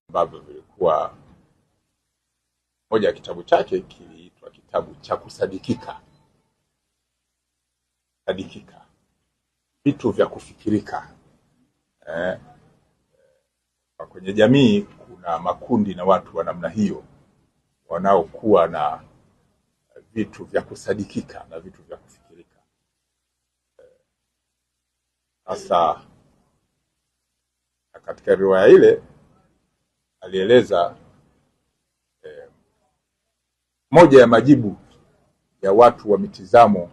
ambavyo vilikuwa, moja ya kitabu chake kiliitwa kitabu cha kusadikika. Sadikika, vitu vya kufikirika. Kwenye jamii kuna makundi na watu wa namna hiyo wanaokuwa na vitu vya kusadikika na vitu vya kufikirika. Sasa katika riwaya ile alieleza moja ya majibu ya watu wa mitizamo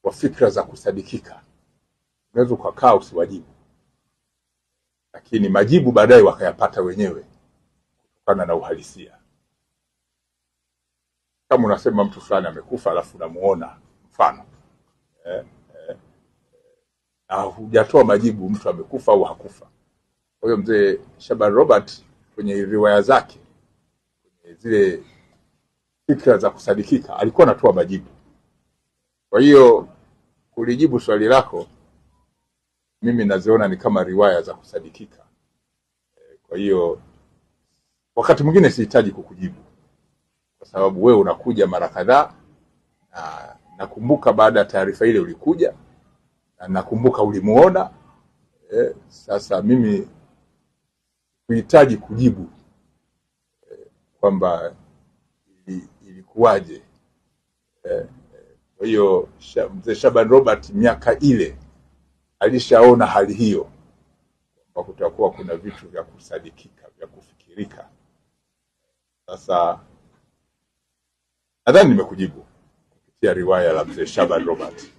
wa fikra za kusadikika. Unaweza ukakaa usiwajibu, lakini majibu baadaye wakayapata wenyewe kutokana na uhalisia. Kama unasema mtu fulani amekufa alafu unamuona mfano na hujatoa majibu mtu amekufa au hakufa. Kwa hiyo mzee Shaban Robert kwenye riwaya zake, kwenye zile fikra za kusadikika, alikuwa anatoa majibu. Kwa hiyo kulijibu swali lako, mimi naziona ni kama riwaya za kusadikika. Kwa hiyo wakati mwingine sihitaji kukujibu, kwa sababu wewe unakuja mara kadhaa, na nakumbuka baada ya taarifa ile ulikuja, na nakumbuka ulimuona. Sasa mimi kuhitaji kujibu kwamba ilikuwaje. Kwa hiyo mzee Shaban Robert miaka ile alishaona hali hiyo, kwa kutakuwa kuna vitu vya kusadikika, vya kufikirika. Sasa nadhani nimekujibu kupitia riwaya la mzee Shaban Robert.